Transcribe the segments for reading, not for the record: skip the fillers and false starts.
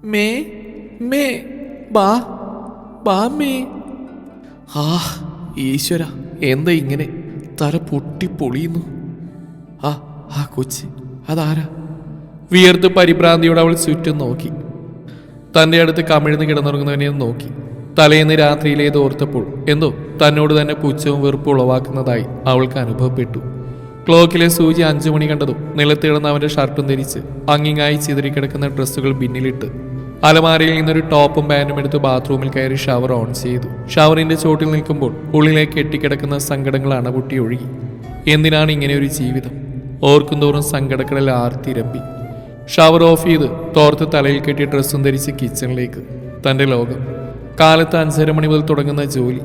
May may ബാ ബാ may. ആ ഈശ്വര, എന്താ ഇങ്ങനെ തല പൊട്ടിപ്പൊളിയുന്നു. ആ ആ കൊച്ച് അതാരാ? വിയർത്ത് പരിഭ്രാന്തിയോടെ അവൾ ചുറ്റും നോക്കി. തൻ്റെ അടുത്ത് കമിഴ്ന്ന് കിടന്നുറങ്ങുന്നവനെ നോക്കി. തലേന്ന് രാത്രിയിലേത് ഓർത്തപ്പോൾ എന്തോ തന്നോട് തന്നെ പുച്ഛവും വെറുപ്പും ഉളവാക്കുന്നതായി അവൾക്ക് അനുഭവപ്പെട്ടു. ക്ലോക്കിലെ സൂചി 5 മണി കണ്ടതും നിലത്ത് കിടന്ന അവൻ്റെ ഷർട്ടും ധരിച്ച് അങ്ങിങ്ങായി ചിതറിക്കിടക്കുന്ന ഡ്രസ്സുകൾ ബിന്നിലിട്ട് അലമാരയിൽ നിന്നൊരു ടോപ്പും പാൻറ്റും എടുത്ത് ബാത്റൂമിൽ കയറി ഷവർ ഓൺ ചെയ്തു. ഷവറിന്റെ ചോട്ടിൽ നിൽക്കുമ്പോൾ ഉള്ളിലേക്ക് കെട്ടിക്കിടക്കുന്ന സങ്കടങ്ങൾ അണപൊട്ടി ഒഴുകി. എന്തിനാണ് ഇങ്ങനെ ഒരു ജീവിതം? ഓർക്കും തോറും സങ്കടക്കടൽ ആർത്തിരമ്പി. ഷവർ ഓഫ് ചെയ്ത് തോർത്ത് തലയിൽ കെട്ടി ഡ്രസ്സും ധരിച്ച് കിച്ചണിലേക്ക്. തൻ്റെ ലോകം. കാലത്ത് 5:30 മണി മുതൽ തുടങ്ങുന്ന ജോലി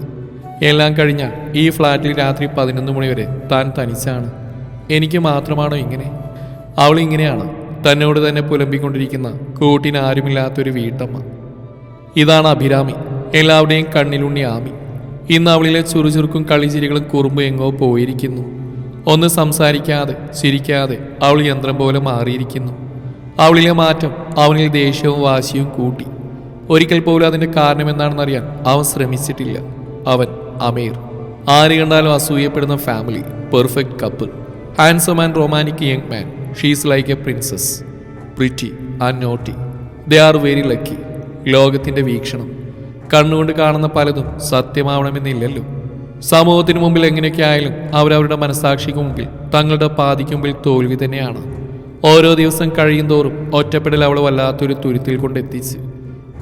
എല്ലാം കഴിഞ്ഞാൽ ഈ ഫ്ലാറ്റിൽ രാത്രി 11 മണി വരെ താൻ തനിച്ചാണ്. എനിക്ക് മാത്രമാണോ ഇങ്ങനെ? അവൾ ഇങ്ങനെയാണ് തന്നോട് തന്നെ പുലമ്പിക്കൊണ്ടിരിക്കുന്ന കൂട്ടിന് ആരുമില്ലാത്തൊരു വീട്ടമ്മ. ഇതാണ് അഭിരാമി, എല്ലാവരുടെയും കണ്ണിലുണ്ണി ആമി. ഇന്ന് അവളിലെ ചുറുചുറുക്കും കളിച്ചിരികളും കുറുമ്പ് എങ്ങോ പോയിരിക്കുന്നു. ഒന്ന് സംസാരിക്കാതെ ചിരിക്കാതെ അവൾ യന്ത്രം പോലെ മാറിയിരിക്കുന്നു. അവളിലെ മാറ്റം അവനിൽ ദേഷ്യവും വാശിയും കൂട്ടി. ഒരിക്കൽ പോലും അതിൻ്റെ കാരണം എന്താണെന്നറിയാൻ അവൻ ശ്രമിച്ചിട്ടില്ല. അവൻ അമീർ. ആര് കണ്ടാലും അസൂയപ്പെടുന്ന family, perfect couple, handsome and romantic young man. She's like a princess, pretty and naughty. They are very lucky. ലോകത്തിൻ്റെ വീക്ഷണം. കണ്ണുകൊണ്ട് കാണുന്ന പലതും സത്യമാവണമെന്നില്ലല്ലോ. സമൂഹത്തിന് മുമ്പിൽ എങ്ങനെയൊക്കെ ആയാലും അവരവരുടെ മനസാക്ഷിക്ക് മുമ്പിൽ തങ്ങളുടെ പാതിക്ക് മുമ്പിൽ തോൽവി തന്നെയാണ്. ഓരോ ദിവസം കഴിയും തോറും ഒറ്റപ്പെടൽ അവളെ വല്ലാത്തൊരു തുരുത്തിൽ കൊണ്ടെത്തിച്ച്.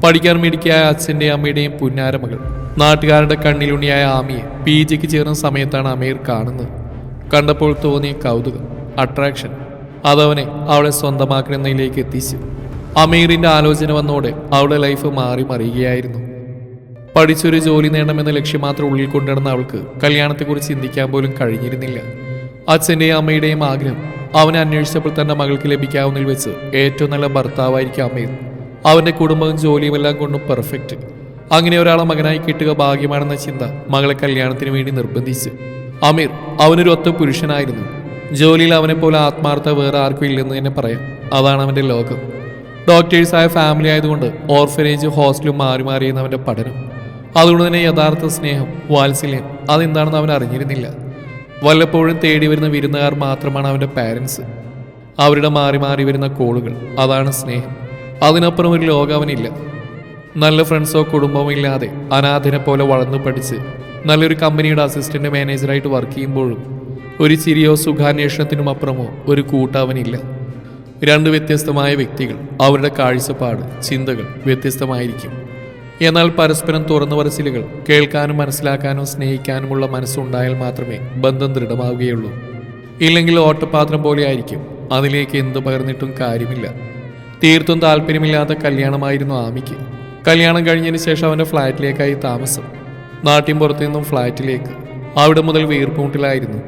പഠിക്കാൻ മിടുക്കിയായ അച്ഛൻ്റെയും അമ്മയുടെയും പുന്നാരമകൾ, നാട്ടുകാരുടെ കണ്ണിലുണ്ണിയായ ആമിയെ PG ചേർന്ന സമയത്താണ് അമീർ കാണുന്നത്. കണ്ടപ്പോൾ തോന്നിയ കൗതുകം, അട്രാക്ഷൻ, അതവനെ അവളെ സ്വന്തമാക്കണമെന്നതിലേക്ക് എത്തിച്ചു. അമീറിൻ്റെ ആലോചന വന്നോടെ അവളുടെ ലൈഫ് മാറി മറിയുകയായിരുന്നു. പഠിച്ചൊരു ജോലി നേടണമെന്ന ലക്ഷ്യം മാത്രം ഉള്ളിൽ കൊണ്ടുവരുന്ന അവൾക്ക് കല്യാണത്തെക്കുറിച്ച് ചിന്തിക്കാൻ പോലും കഴിഞ്ഞിരുന്നില്ല. അച്ഛൻ്റെയും അമ്മയുടെയും ആഗ്രഹം. അവനെ അന്വേഷിച്ചപ്പോൾ തൻ്റെ മകൾക്ക് ലഭിക്കാവുന്നതിൽ വെച്ച് ഏറ്റവും നല്ല ഭർത്താവായിരിക്കും അമീർ. അവൻ്റെ കുടുംബവും ജോലിയും എല്ലാം കൊണ്ടും പെർഫെക്റ്റ്. അങ്ങനെ ഒരാളെ മകനായി കിട്ടുക ഭാഗ്യമാണെന്ന ചിന്ത മകളെ കല്യാണത്തിന് വേണ്ടി നിർബന്ധിച്ചു. അമീർ അവനൊരു ഒത്ത പുരുഷനായിരുന്നു. ജോലിയിൽ അവനെ പോലെ ആത്മാർത്ഥ വേറെ ആർക്കും ഇല്ലെന്ന് തന്നെ പറയാം. അതാണ് അവൻ്റെ ലോകം. ഡോക്ടേഴ്സായ ഫാമിലി ആയതുകൊണ്ട് ഓർഫനേജ് ഹോസ്റ്റലും മാറി മാറിയെന്നവൻ്റെ പഠനം. അതുകൊണ്ട് തന്നെ യഥാർത്ഥ സ്നേഹം, വാത്സല്യം അതെന്താണെന്ന് അവൻ അറിഞ്ഞിരുന്നില്ല. വല്ലപ്പോഴും തേടി വരുന്ന വിരുന്നുകാർ മാത്രമാണ് അവൻ്റെ പാരൻസ്. അവരുടെ മാറി മാറി വരുന്ന കോളുകൾ, അതാണ് സ്നേഹം. അതിനപ്പുറം ഒരു ലോകം അവനില്ല. നല്ല ഫ്രണ്ട്സോ കുടുംബമോ ഇല്ലാതെ അനാഥനെ പോലെ വളർന്നു പഠിച്ച് നല്ലൊരു കമ്പനിയുടെ അസിസ്റ്റന്റ് മാനേജറായിട്ട് വർക്ക് ചെയ്യുമ്പോഴും ഒരു ചിരിയോ സുഖാന്വേഷണത്തിനും അപ്പുറമോ ഒരു കൂട്ടവനില്ല. 2 വ്യത്യസ്തമായ വ്യക്തികൾ. അവരുടെ കാഴ്ചപ്പാട്, ചിന്തകൾ വ്യത്യസ്തമായിരിക്കും. എന്നാൽ പരസ്പരം തുറന്നു പറച്ചിലുകൾ കേൾക്കാനും മനസ്സിലാക്കാനും സ്നേഹിക്കാനുമുള്ള മനസ്സുണ്ടായാൽ മാത്രമേ ബന്ധം ദൃഢമാവുകയുള്ളൂ. ഇല്ലെങ്കിൽ ഓട്ടപാത്രം പോലെ ആയിരിക്കും. അതിലേക്ക് എന്തു പകർന്നിട്ടും കാര്യമില്ല. തീർത്തും താല്പര്യമില്ലാത്ത കല്യാണമായിരുന്നു ആമിക്ക്. കല്യാണം കഴിഞ്ഞതിന് ശേഷം അവൻ്റെ ഫ്ലാറ്റിലേക്കായി താമസം. നാട്ടിൻ പുറത്തു നിന്നും ഫ്ലാറ്റിലേക്ക്. അവിടെ മുതൽ വീർപ്പുമുട്ടിലായിരുന്നു.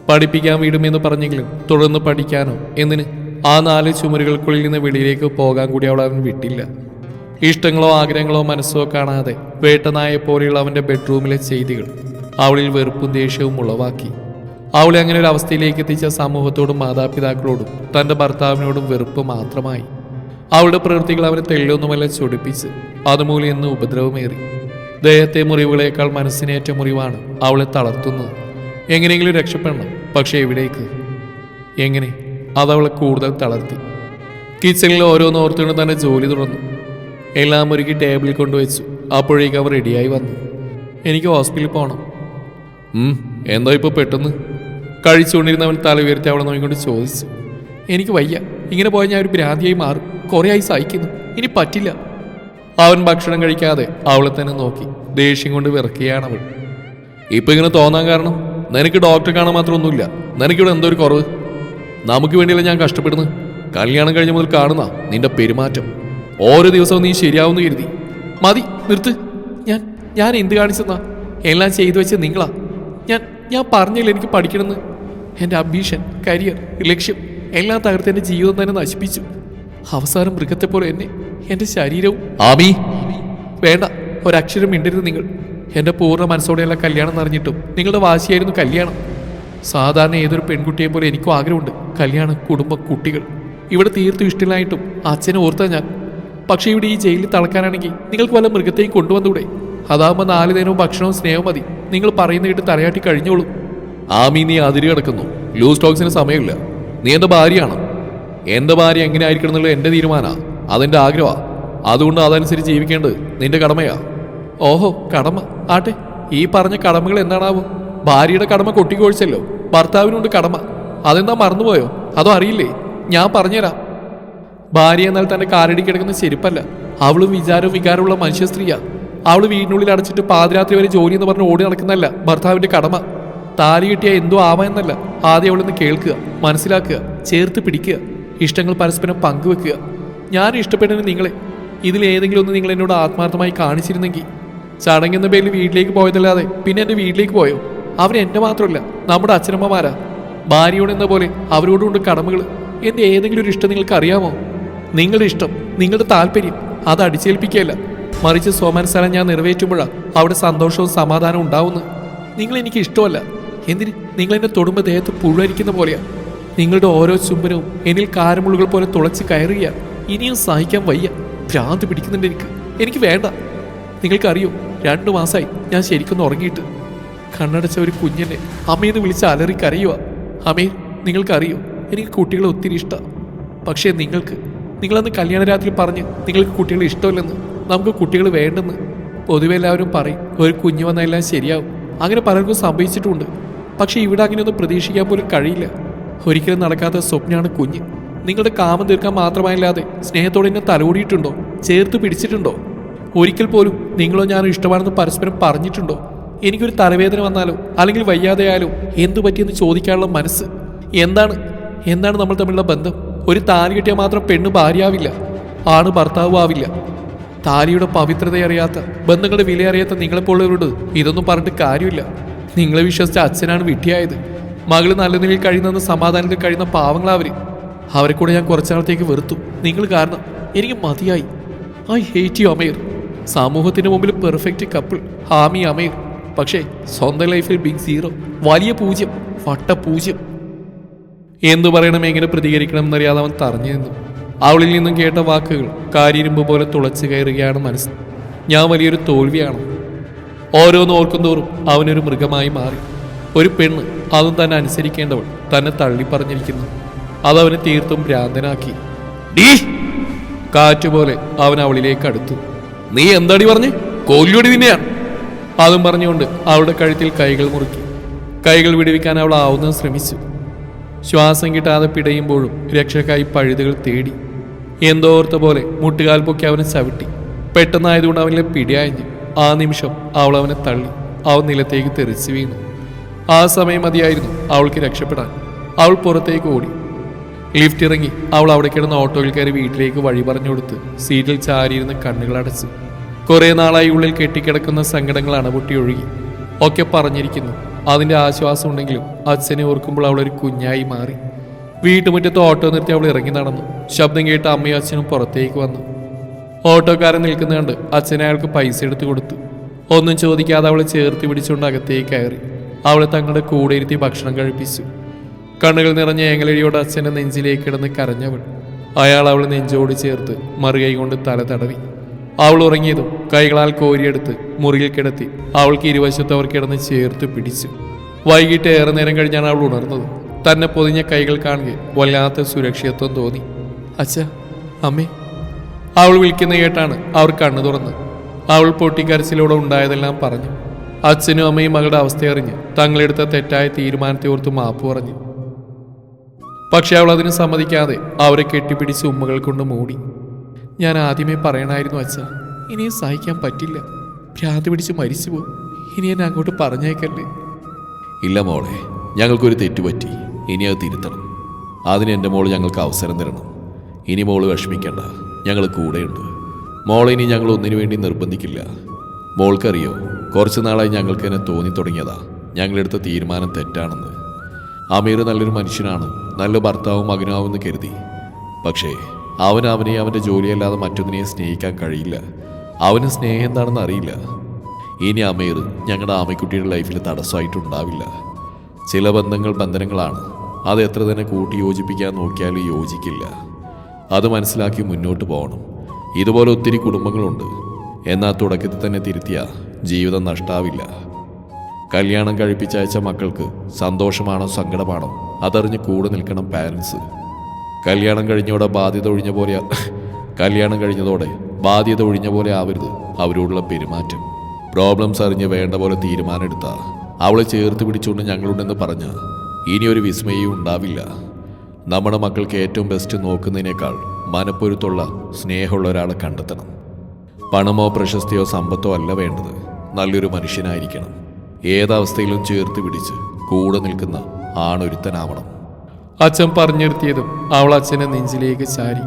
പഠിപ്പിക്കാൻ വിടുമെന്ന് പറഞ്ഞെങ്കിലും തുടർന്ന് പഠിക്കാനോ എന്തിന് ആ 4 ചുമരുകൾക്കുള്ളിൽ നിന്ന് വെളിയിലേക്ക് പോകാൻ കൂടി അവൻ വിട്ടില്ല. ഇഷ്ടങ്ങളോ ആഗ്രഹങ്ങളോ മനസ്സോ കാണാതെ വേട്ടനായെ പോലെയുള്ള അവൻ്റെ ബെഡ്റൂമിലെ ചെയ്തികൾ അവളിൽ വെറുപ്പും ദേഷ്യവും ഉളവാക്കി. അവളെ അങ്ങനെ ഒരു അവസ്ഥയിലേക്ക് എത്തിച്ച സമൂഹത്തോടും മാതാപിതാക്കളോടും തൻ്റെ ഭർത്താവിനോടും വെറുപ്പ് മാത്രമായി. അവളുടെ പ്രവൃത്തികൾ അവനെ തെല്ലൊന്നുമല്ല ചൊടിപ്പിച്ച്. അതുമൂലം എന്ന് ഉപദ്രവമേറി. ദേഹത്തെ മുറിവുകളേക്കാൾ മനസ്സിനേറ്റ മുറിവാണ് അവളെ തളർത്തുന്നത്. എങ്ങനെയെങ്കിലും രക്ഷപ്പെടണം. പക്ഷെ എവിടേക്ക്, എങ്ങനെ? അതവളെ കൂടുതൽ തളർത്തി. കിച്ചണിൽ ഓരോന്നോർത്തുകൊണ്ട് തന്നെ ജോലി തുടർന്നു. എല്ലാം ഒരുക്കി ടേബിളിൽ കൊണ്ടുവച്ചു. അപ്പോഴേക്കും അവർ റെഡിയായി വന്നു. എനിക്ക് ഹോസ്പിറ്റലിൽ പോകണം. എന്താ ഇപ്പോൾ പെട്ടെന്ന്? കഴിച്ചുകൊണ്ടിരുന്നവൻ തല ഉയർത്തി അവളെ നോക്കിക്കൊണ്ട് ചോദിച്ചു. എനിക്ക് വയ്യ, ഇങ്ങനെ പോയാൽ ഞാൻ ഒരു ഭ്രാന്തിയായി മാറും. കുറേ ആയി സഹിക്കുന്നു, ഇനി പറ്റില്ല. അവൻ ഭക്ഷണം കഴിക്കാതെ അവളെ തന്നെ നോക്കി. ദേഷ്യം കൊണ്ട് വിറക്കുകയാണവൾ. ഇപ്പം ഇങ്ങനെ തോന്നാൻ കാരണം നിനക്ക് ഡോക്ടറെ കാണാൻ മാത്രമൊന്നുമില്ല. നിനക്കിവിടെ എന്തോ ഒരു കുറവ്. നമുക്ക് വേണ്ടിയല്ല ഞാൻ കഷ്ടപ്പെടുന്നു. കല്യാണം കഴിഞ്ഞ മുതൽ കാണുന്ന നിന്റെ പെരുമാറ്റം ഓരോ ദിവസവും നീ ശരിയാവുന്നു കരുതി. മതി, നിർത്ത്. ഞാൻ എന്ത് കാണിച്ചെന്നാ? എല്ലാം ചെയ്തു വെച്ച് നിങ്ങളാ. ഞാൻ പറഞ്ഞില്ല എനിക്ക് പഠിക്കണമെന്ന്. എൻ്റെ അംബീഷൻ, കരിയർ, ലക്ഷ്യം എല്ലാം തകർത്ത് എൻ്റെ ജീവിതം തന്നെ നശിപ്പിച്ചു. അവസാനം മൃഗത്തെ പോലെ എന്നെ, എൻ്റെ ശരീരവും. ആമി, വേണ്ട, ഒരക്ഷരം മിണ്ടരുത് നിങ്ങൾ. എൻ്റെ പൂർണ്ണ മനസ്സോടെയുള്ള കല്യാണം നിറഞ്ഞിട്ടും നിങ്ങളുടെ വാശിയായിരുന്നു കല്യാണം. സാധാരണ ഏതൊരു പെൺകുട്ടിയെ പോലെ എനിക്കും ആഗ്രഹമുണ്ട്. കല്യാണം, കുടുംബം, കുട്ടികൾ. ഇവിടെ തീർത്തും ഇഷ്ടമില്ലായിട്ടും അച്ഛനെ ഓർത്താ ഞാൻ. പക്ഷേ ഇവിടെ ഈ ജയിലിൽ തളക്കാനാണെങ്കിൽ നിങ്ങൾക്ക് വല്ല മൃഗത്തെയും കൊണ്ടുവന്നൂടെ? അതാകുമ്പോൾ 4 നേരവും ഭക്ഷണവും സ്നേഹവും മതി. നിങ്ങൾ പറയുന്ന കേട്ട് തലയാട്ടി കഴിഞ്ഞോളൂ. ആമി, നീ അതിര് കിടക്കുന്നു. ലൂസ് ടോക്സിന് സമയമില്ല. നീ എൻ്റെ ഭാര്യയാണ്. എൻ്റെ ഭാര്യ എങ്ങനെ ആയിരിക്കണം എന്നുള്ളത് എൻ്റെ തീരുമാനമാണ്. അതെൻ്റെ ആഗ്രഹമാണ്. അതുകൊണ്ട് അതനുസരിച്ച് ജീവിക്കേണ്ടത് നിന്റെ കടമയാ. ഓഹോ, കടമ ആട്ടെ. ഈ പറഞ്ഞ കടമകൾ എന്താണാവോ? ഭാര്യയുടെ കടമ കൊട്ടിക്കൊഴിച്ചല്ലോ. ഭർത്താവിനുണ്ട് കടമ. അതെന്താ മറന്നുപോയോ? അതോ അറിയില്ലേ? ഞാൻ പറഞ്ഞുതരാം. ഭാര്യ എന്നാൽ തന്റെ കാലടി കിടക്കുന്ന ചെരുപ്പല്ല. അവളും വിചാരവും വികാരമുള്ള മനുഷ്യ സ്ത്രീയാ. അവള് വീടിനുള്ളിൽ അടച്ചിട്ട് പാതിരാത്രി വരെ ജോലി എന്ന് പറഞ്ഞ് ഓടി നടക്കുന്നല്ല ഭർത്താവിന്റെ കടമ. താലി കിട്ടിയ എന്തോ ആവാമെന്നല്ല. ആദ്യം അവളൊന്ന് കേൾക്കുക, മനസ്സിലാക്കുക, ചേർത്ത് പിടിക്കുക, ഇഷ്ടങ്ങൾ പരസ്പരം പങ്കുവെക്കുക. ഞാൻ ഇഷ്ടപ്പെട്ടതിന് നിങ്ങളെ ഇതിലേതെങ്കിലും ഒന്ന് നിങ്ങൾ എന്നോട് ആത്മാർത്ഥമായി കാണിച്ചിരുന്നെങ്കിൽ. ചടങ്ങെന്ന പേരിൽ വീട്ടിലേക്ക് പോയതല്ലാതെ പിന്നെ എൻ്റെ വീട്ടിലേക്ക് പോയോ? അവരെൻ്റെ മാത്രമല്ല, നമ്മുടെ അച്ഛനമ്മമാരാ. ഭാര്യയോടെന്ന പോലെ അവരോടുകൊണ്ട് കടമകൾ. എൻ്റെ ഏതെങ്കിലും ഒരു ഇഷ്ടം നിങ്ങൾക്ക് അറിയാമോ? നിങ്ങളുടെ ഇഷ്ടം, നിങ്ങളുടെ താല്പര്യം അത് അടിച്ചേൽപ്പിക്കുകയല്ല, മറിച്ച് സ്വമനസാരം ഞാൻ നിറവേറ്റുമ്പോഴാണ് അവിടെ സന്തോഷവും സമാധാനവും ഉണ്ടാവുന്നത്. നിങ്ങൾ എനിക്ക് ഇഷ്ടമല്ല. എന്തിന്? നിങ്ങൾ എന്നെ തൊടുമ്പോൾ ദേഹത്ത് പുഴരിക്കുന്ന പോലെയാണ്. നിങ്ങളുടെ ഓരോ ചുംബനവും എന്നിൽ കാരമുള്ളുകൾ പോലെ തുളച്ച് കയറുക. ഇനിയും സഹിക്കാൻ വയ്യ. ഭ്രാന്ത് പിടിക്കുന്നുണ്ട് എനിക്ക് വേണ്ട. നിങ്ങൾക്കറിയോ, 2 മാസമായി ഞാൻ ശരിക്കൊന്ന് ഉറങ്ങിയിട്ട്. കണ്ണടച്ച ഒരു കുഞ്ഞിനെ അമ്മയെന്ന് വിളിച്ച് അലറി കരയുക. അമ്മേ, നിങ്ങൾക്കറിയോ, എനിക്ക് കുട്ടികളെ ഒത്തിരി ഇഷ്ടമാണ്. പക്ഷേ നിങ്ങളന്ന് കല്യാണ രാത്രി പറഞ്ഞ് നിങ്ങൾക്ക് കുട്ടികളെ ഇഷ്ടമില്ലെന്ന്, നമുക്ക് കുട്ടികൾ വേണ്ടെന്ന്. പൊതുവെ എല്ലാവരും പറയും ഒരു കുഞ്ഞ് വന്നാൽ എല്ലാം ശരിയാവും. അങ്ങനെ പലർക്കും സംഭവിച്ചിട്ടുണ്ട്. പക്ഷേ ഇവിടെ അങ്ങനെയൊന്നും പ്രതീക്ഷിക്കാൻ പോലും കഴിയില്ല. ഒരിക്കലും നടക്കാത്ത സ്വപ്നമാണ് കുഞ്ഞ്. നിങ്ങളുടെ കാമം തീർക്കാൻ മാത്രമല്ലാതെ സ്നേഹത്തോടെ എന്നെ തലോടിയിട്ടുണ്ടോ? ചേർത്ത് പിടിച്ചിട്ടുണ്ടോ? ഒരിക്കൽ പോലും നിങ്ങളോ ഞാനോ ഇഷ്ടമാണെന്ന് പരസ്പരം പറഞ്ഞിട്ടുണ്ടോ? എനിക്കൊരു തലവേദന വന്നാലോ അല്ലെങ്കിൽ വയ്യാതെയായാലോ എന്തു പറ്റിയെന്ന് ചോദിക്കാനുള്ള മനസ്സ്. എന്താണ് നമ്മൾ തമ്മിലുള്ള ബന്ധം? ഒരു താലി കിട്ടിയാൽ മാത്രം പെണ്ണ് ഭാര്യയാവില്ല, ആണ് ഭർത്താവും ആവില്ല. താലിയുടെ പവിത്രത അറിയാത്ത, ബന്ധങ്ങളുടെ വില അറിയാത്ത നിങ്ങളെപ്പോലുള്ളവരോട് ഇതൊന്നും പറഞ്ഞിട്ട് കാര്യമില്ല. നിങ്ങളെ വിശ്വസിച്ച അച്ഛനാണ് വിട്ടിയായത്. മകള് നല്ല നിലയിൽ കഴിയുന്നെന്ന് സമാധാനത്തിൽ കഴിയുന്ന പാവങ്ങളാവര്. അവരെ കൂടെ ഞാൻ കുറച്ചാളത്തേക്ക് വെറുത്തു. നിങ്ങൾ കാരണം എനിക്ക് മതിയായി. ഐ ഹേറ്റ് യു അമീർ. സമൂഹത്തിന് മുമ്പിൽ പെർഫെക്റ്റ് കപ്പിൾ ഹാമി അമീർ. പക്ഷേ സ്വന്തം ലൈഫിൽ ബിഗ് 0, വലിയ 0, വട്ട 0. എന്തു പറയണം, എങ്ങനെ പ്രതികരിക്കണം എന്നറിയാതെ അവൻ തറഞ്ഞു നിന്നു. അവളിൽ നിന്നും കേട്ട വാക്കുകൾ കാരിരുമ്പ് പോലെ തുളച്ചു കയറുകയാണ് മനസ്സ്. ഞാൻ വലിയൊരു തോൽവിയാണ്. ഓരോന്ന് ഓർക്കുന്തോറും അവനൊരു മൃഗമായി മാറി. ഒരു പെണ്ണ്, അതും തന്നെ അനുസരിക്കേണ്ടവൾ, തന്നെ തള്ളി പറഞ്ഞിരിക്കുന്നു. അതവനെ തീർത്തും ഭ്രാന്തനാക്കി. കാറ്റുപോലെ അവൻ അവളിലേക്ക് അടുത്തു. നീ എന്താടി പറഞ്ഞ്? കൊല്ലുടി നിന്നെയാണ്. അതും പറഞ്ഞുകൊണ്ട് അവളുടെ കഴുത്തിൽ കൈകൾ മുറുക്കി. കൈകൾ വിടുവിക്കാൻ അവൾ ആവുന്നത് ശ്രമിച്ചു. ശ്വാസം കിട്ടാതെ പിടയുമ്പോഴും രക്ഷക്കായി പഴുതുകൾ തേടി. എന്തോർത്ത പോലെ മുട്ടുകാൽ പൊക്കി അവനെ ചവിട്ടി. പെട്ടെന്നായതുകൊണ്ട് അവനിലെ പിടിയായഞ്ഞു. ആ നിമിഷം അവൾ അവനെ തള്ളി. അവൻ നിലത്തേക്ക് തെറിച്ചു വീണു. ആ സമയം മതിയായിരുന്നു അവൾക്ക് രക്ഷപ്പെടാൻ. അവൾ പുറത്തേക്ക് ഓടി. ലിഫ്റ്റ് ഇറങ്ങി അവൾ അവിടെ കിടന്ന ഓട്ടോയിൽ കയറി വീട്ടിലേക്ക് വഴി പറഞ്ഞു കൊടുത്ത് സീറ്റിൽ ചാരിയിരുന്ന് കണ്ണുകൾ അടച്ചു. കുറെ നാളായി ഉള്ളിൽ കെട്ടിക്കിടക്കുന്ന സങ്കടങ്ങൾ അണപൊട്ടി ഒഴുകി. ഒക്കെ പറഞ്ഞിരിക്കുന്നു. അതിൻ്റെ ആശ്വാസം ഉണ്ടെങ്കിലും അച്ഛനെ ഓർക്കുമ്പോൾ അവളൊരു കുഞ്ഞായി മാറി. വീട്ടുമുറ്റത്ത് ഓട്ടോ നിർത്തി അവൾ ഇറങ്ങി നടന്നു. ശബ്ദം കേട്ട് അമ്മയും അച്ഛനും പുറത്തേക്ക് വന്നു. ഓട്ടോക്കാരൻ നിൽക്കുന്ന കണ്ട് അച്ഛനെ അയാൾക്ക് പൈസ എടുത്തു കൊടുത്തു. ഒന്നും ചോദിക്കാതെ അവളെ ചേർത്ത് പിടിച്ചുകൊണ്ട് അകത്തേക്ക് കയറി. അവളെ തങ്ങളുടെ കൂടെ ഇരുത്തി ഭക്ഷണം കഴിപ്പിച്ചു. കണ്ണുകൾ നിറഞ്ഞ ഏങ്ങലടിയോട് അച്ഛൻ്റെ നെഞ്ചിലേക്ക് കിടന്ന് കരഞ്ഞവൾ. അയാൾ അവളെ നെഞ്ചോട് ചേർത്ത് മറുകൈ കൊണ്ട് തല തടവി. അവൾ ഉറങ്ങിയതും കൈകളാൽ കോരിയെടുത്ത് മുറിയിൽ കിടത്തി അവൾക്ക് ഇരുവശത്ത് അവർ കിടന്ന് ചേർത്ത് പിടിച്ചു. വൈകിട്ട് ഏറെ നേരം കഴിഞ്ഞാണ് അവൾ ഉണർന്നത്. തന്നെ പൊതിഞ്ഞ കൈകൾ കാണുക വല്ലാത്ത സുരക്ഷിതത്വം തോന്നി. അച്ഛ, അമ്മേ, അവൾ വിളിക്കുന്ന കേട്ടാണ് അവർ കണ്ണു തുറന്ന്. അവൾ പൊട്ടിക്കരച്ചിലൂടെ ഉണ്ടായതെല്ലാം പറഞ്ഞു. അച്ഛനും അമ്മയും മകളുടെ അവസ്ഥയറിഞ്ഞ് തങ്ങളെടുത്ത തെറ്റായ തീരുമാനത്തെ ഓർത്ത് മാപ്പ് പറഞ്ഞു. പക്ഷെ അവൾ അതിന് സമ്മതിക്കാതെ അവരെ കെട്ടിപ്പിടിച്ച് ഉമ്മകൾ കൊണ്ട് മൂടി. ഞാൻ ആദ്യമേ പറയണമായിരുന്നു അച്ഛ, ഇനിയും സഹിക്കാൻ പറ്റില്ല. ഭ്രാന്ത് പിടിച്ച് മരിച്ചു പോകും. ഇനി എന്നെ അങ്ങോട്ട് പറഞ്ഞേക്കല്ലേ. ഇല്ല മോളെ, ഞങ്ങൾക്കൊരു തെറ്റുപറ്റി. ഇനി അത് തിരുത്തണം. അതിന് എൻ്റെ മോള് ഞങ്ങൾക്ക് അവസരം തരണം. ഇനി മോള് വിഷമിക്കേണ്ട, ഞങ്ങൾ കൂടെയുണ്ട്. മോളെ ഇനി ഞങ്ങൾ ഒന്നിനു വേണ്ടി നിർബന്ധിക്കില്ല. മോൾക്കറിയോ, കുറച്ച് നാളായി ഞങ്ങൾക്ക് തന്നെ തോന്നി തുടങ്ങിയതാ ഞങ്ങളെടുത്ത തീരുമാനം തെറ്റാണെന്ന്. അമീർ നല്ലൊരു മനുഷ്യനാണ്, നല്ല ഭർത്താവും മകനാവുമെന്ന് കരുതി. പക്ഷേ അവനെ അവൻ്റെ ജോലിയല്ലാതെ മറ്റൊന്നിനെയും സ്നേഹിക്കാൻ കഴിയില്ല. അവന് സ്നേഹം എന്താണെന്ന് അറിയില്ല. ഇനി അമീർ ഞങ്ങളുടെ ആമയ്ക്കുട്ടിയുടെ ലൈഫിൽ തടസ്സമായിട്ടുണ്ടാവില്ല. ചില ബന്ധങ്ങളാണ്. അത് എത്ര തന്നെ കൂട്ടി യോജിപ്പിക്കാൻ നോക്കിയാലും യോജിക്കില്ല. അത് മനസ്സിലാക്കി മുന്നോട്ട് പോകണം. ഇതുപോലെ ഒത്തിരി കുടുംബങ്ങളുണ്ട്. എന്നാൽ തുടക്കത്തിൽ തന്നെ തിരുത്തിയ ജീവിതം നഷ്ടാവില്ല. കല്യാണം കഴിപ്പിച്ചയച്ച മക്കൾക്ക് സന്തോഷമാണോ സങ്കടമാണോ അതറിഞ്ഞ് കൂടെ നിൽക്കണം പാരൻസ്. കല്യാണം കഴിഞ്ഞതോടെ ബാധ്യത ഒഴിഞ്ഞ പോലെ ആവരുത് അവരോടുള്ള പെരുമാറ്റം. പ്രോബ്ലംസ് അറിഞ്ഞ് വേണ്ട പോലെ തീരുമാനമെടുത്ത അവളെ ചേർത്ത് പിടിച്ചുകൊണ്ട് ഞങ്ങളുണ്ടെന്ന് പറഞ്ഞ് ഇനിയൊരു വിസ്മയവും ഉണ്ടാവില്ല. നമ്മുടെ മക്കൾക്ക് ഏറ്റവും ബെസ്റ്റ് നോക്കുന്നതിനേക്കാൾ മനപ്പൊരുത്തുള്ള സ്നേഹമുള്ള ഒരാളെ കണ്ടെത്തണം. പണമോ പ്രശസ്തിയോ സമ്പത്തോ അല്ല വേണ്ടത്, നല്ലൊരു മനുഷ്യനായിരിക്കണം. ഏതവസ്ഥയിലും ചേർത്ത് പിടിച്ച് കൂടെ നിൽക്കുന്ന ആണൊരുത്തനാവണം. അച്ഛൻ പറഞ്ഞെടുത്തിയതും അവൾ അച്ഛനെ നെഞ്ചിലേക്ക് ചാരി